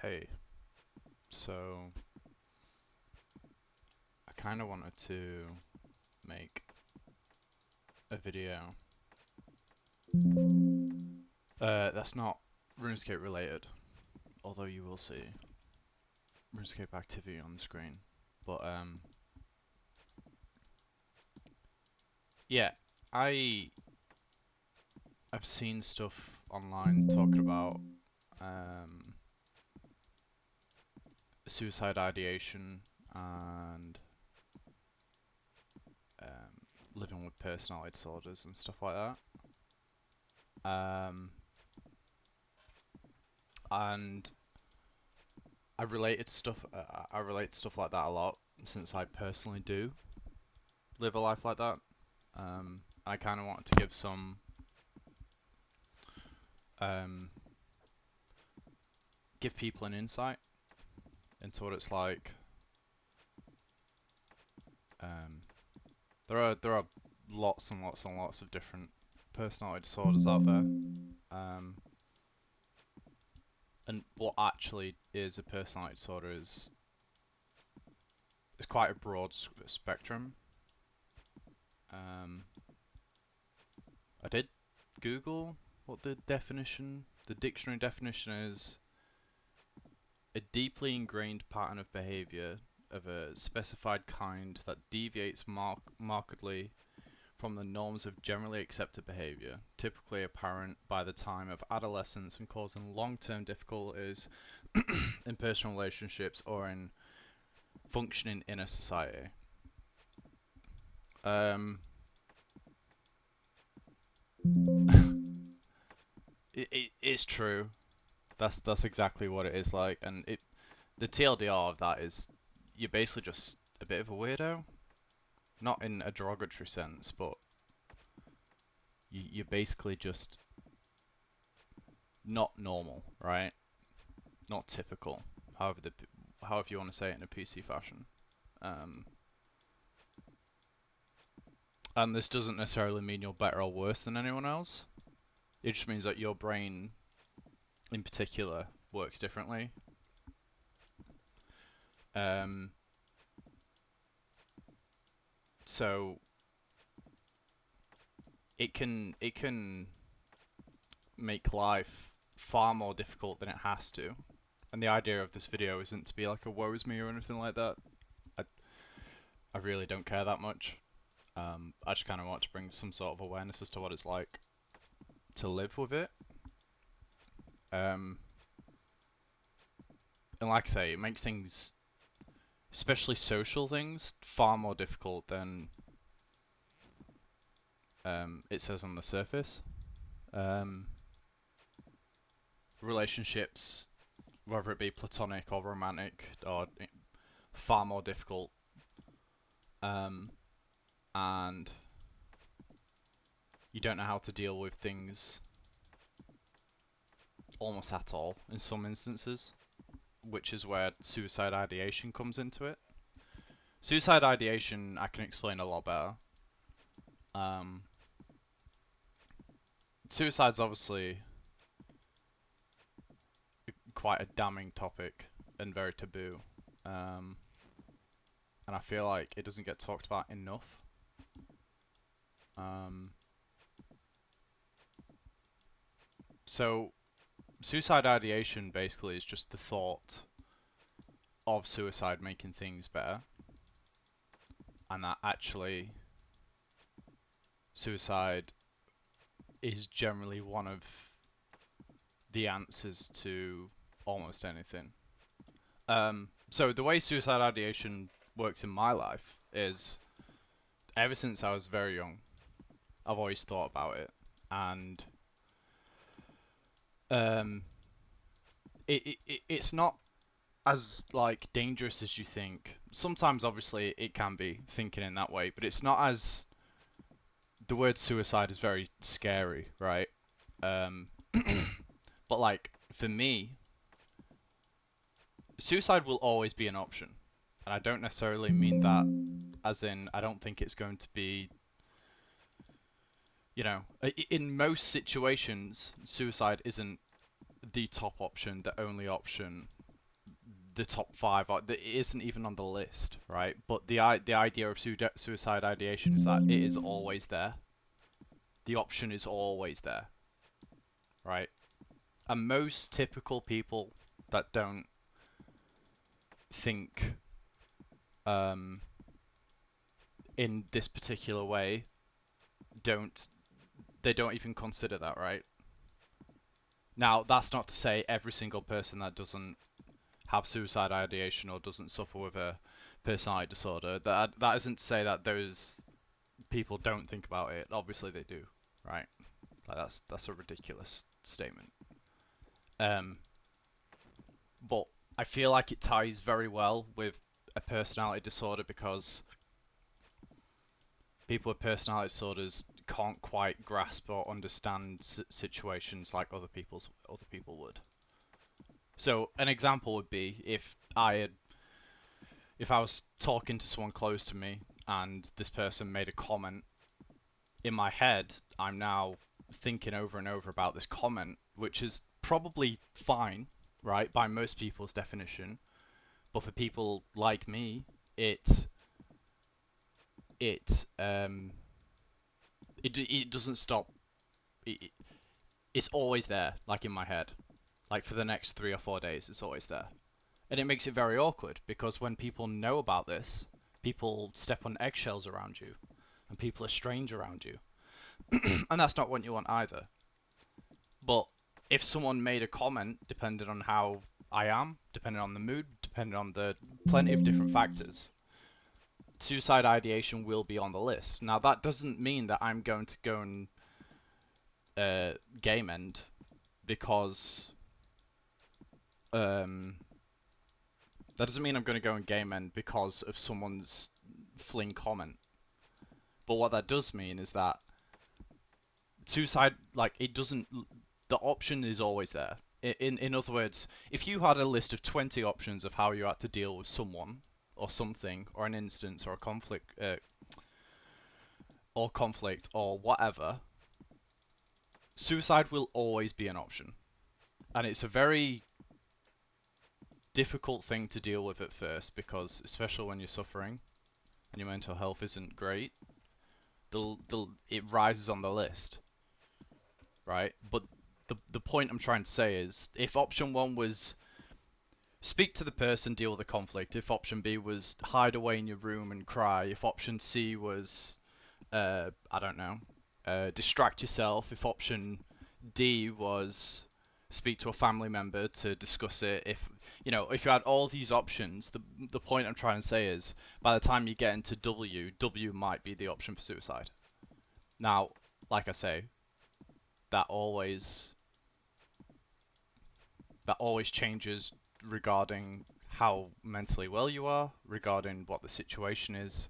Hey, so I kind of wanted to make a video that's not RuneScape related, although you will see RuneScape activity on the screen. But yeah, I I've seen stuff online talking about um, suicide ideation and living with personality disorders and stuff like that. And I relate stuff like that a lot since I personally do live a life like that. I kind of wanted to um, give people an insight into what it's like. Um, there are lots and lots and lots of different personality disorders out there. And what actually is a personality disorder is quite a broad spectrum. Um, I did Google what the dictionary definition is: a deeply ingrained pattern of behavior of a specified kind that deviates markedly from the norms of generally accepted behavior, typically apparent by the time of adolescence and causing long-term difficulties in personal relationships or in functioning in a society. Um, it's true. That's exactly what it is like, and the TLDR of that is you're basically just a bit of a weirdo, not in a derogatory sense, but you're basically just not normal, right? Not typical. However you want to say it in a PC fashion. Um, and this doesn't necessarily mean you're better or worse than anyone else. It just means that your brain, in particular, works differently. Um, so it can make life far more difficult than it has to. And the idea of this video isn't to be like a woe is me or anything like that. I I really don't care that much. I just kind of want to bring some sort of awareness as to what it's like to live with it. Um, and like I say, it makes things, especially social things, far more difficult than it says on the surface. Um, Relationships, whether it be platonic or romantic, are far more difficult. Um, and you don't know how to deal with things almost at all in some instances, which is where suicide ideation comes into it. Suicide ideation I can explain a lot better. Um, Suicide's obviously quite a damning topic and very taboo. Um, and I feel like it doesn't get talked about enough. Um, so suicide ideation basically is just the thought of suicide making things better, and that actually suicide is generally one of the answers to almost anything. So the way suicide ideation works in my life is ever since I was very young, I've always thought about it, and um, it's not as like dangerous as you think. Sometimes, obviously, it can be thinking in that way, but it's not as the word suicide is very scary, right? Um, but like for me, suicide will always be an option, and I don't necessarily mean that as in I don't think it's going to be, in most situations, suicide isn't the top option, the only option. the top five. It isn't even on the list, right? But the idea of suicide ideation is that it is always there. The option is always there, right? And most typical people that don't think in this particular way don't even consider that, right? Now, that's not to say every single person that doesn't have suicide ideation or doesn't suffer with a personality disorder, that isn't to say that those people don't think about it. Obviously they do, right? Like that's a ridiculous statement. But I feel like it ties very well with a personality disorder because people with personality disorders can't quite grasp or understand situations like other people would. So an example would be if I was talking to someone close to me and this person made a comment, in my head I'm now thinking over and over about this comment, which is probably fine, right, by most people's definition, but for people like me, it doesn't stop. It's always there, like in my head. Like for the next 3 or 4 days, it's always there. And it makes it very awkward because when people know about this, people step on eggshells around you and people are strange around you. And that's not what you want either. But if someone made a comment, depending on how I am, depending on the mood, depending on the plenty of different factors, suicide ideation will be on the list. Now, that doesn't mean that I'm going to go and game end because that doesn't mean I'm going to go and game end because of someone's fling comment. But what that does mean is that suicide, like, it doesn't. The option is always there. In other words, if you had a list of 20 options of how you had to deal with someone or something or an instance or a conflict or whatever, suicide will always be an option. And it's a very difficult thing to deal with at first because, especially when you're suffering and your mental health isn't great, it rises on the list, right? But the point I'm trying to say is, if option one was speak to the person, deal with the conflict. If option B was hide away in your room and cry. If option C was, I don't know, distract yourself. If option D was speak to a family member to discuss it. If if you had all these options, the point I'm trying to say is, by the time you get into W might be the option for suicide. Now, like I say, that always changes regarding how mentally well you are, regarding what the situation is.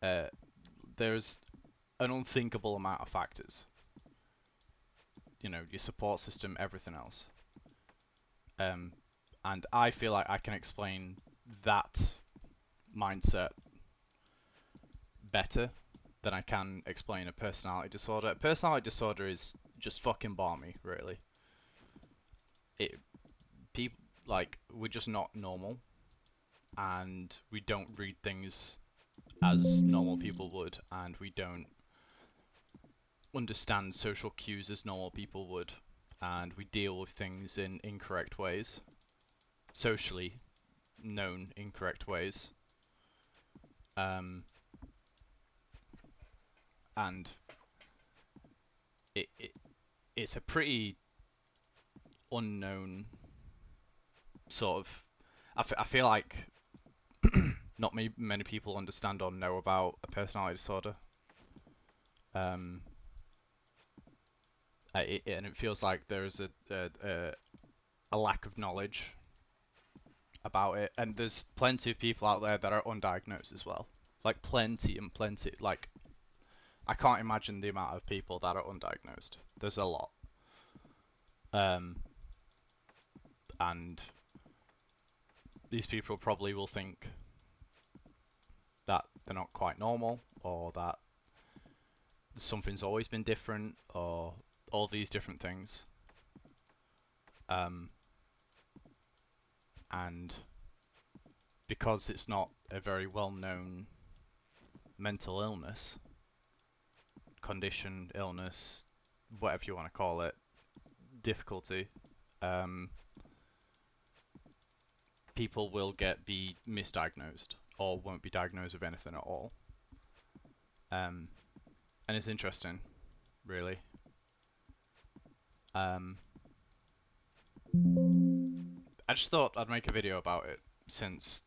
There's an unthinkable amount of factors. Your support system, everything else. And I feel like I can explain that mindset better than I can explain a personality disorder. A personality disorder is just fucking balmy, really. People, like, we're just not normal, and we don't read things as normal people would, and we don't understand social cues as normal people would, and we deal with things in incorrect ways, socially known incorrect ways. And it's a pretty unknown sort of. I feel like not many people understand or know about a personality disorder. And it feels like there is a lack of knowledge about it, and there's plenty of people out there that are undiagnosed as well. Like plenty and plenty. Like, I can't imagine the amount of people that are undiagnosed. There's a lot. And these people probably will think that they're not quite normal, or that something's always been different, or all these different things. And because it's not a very well-known mental illness, condition, illness, whatever you want to call it, difficulty, people will be misdiagnosed or won't be diagnosed with anything at all. And it's interesting, really. I just thought I'd make a video about it since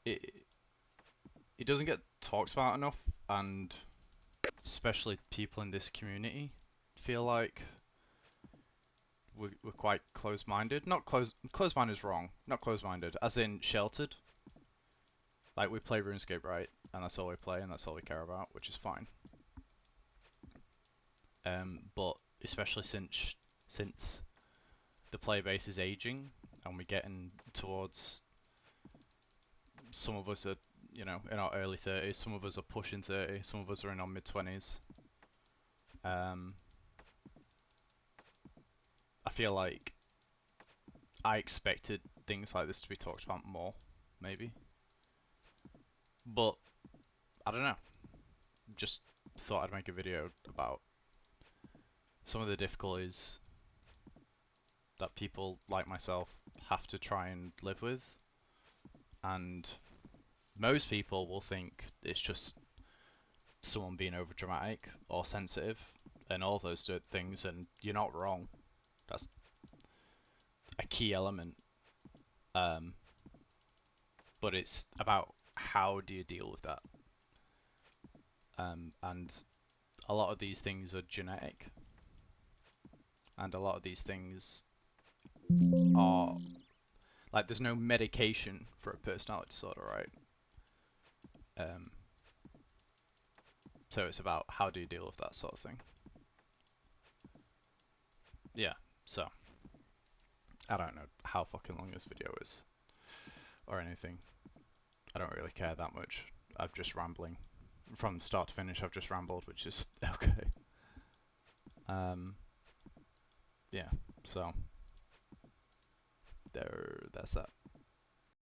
it doesn't get talked about enough, and especially people in this community feel like we're quite close-minded. Not close-minded is wrong. Not close-minded, as in sheltered. Like, we play RuneScape, right? And that's all we play, and that's all we care about, which is fine. But especially since the player base is aging, and we're getting towards, some of us are, you know, in our early 30s, some of us are pushing 30, some of us are in our mid-20s. I feel like I expected things like this to be talked about more, maybe. But, I don't know. Just thought I'd make a video about some of the difficulties that people like myself have to try and live with. And most people will think it's just someone being overdramatic or sensitive and all those things, and you're not wrong. That's a key element. But it's about how do you deal with that. And a lot of these things are genetic, and a lot of these things are like, there's no medication for a personality disorder, right? So it's about how do you deal with that sort of thing. Yeah, so I don't know how fucking long this video is or anything. I don't really care that much. I'm just rambling. From start to finish, I've just rambled, which is okay. Yeah, so that's that.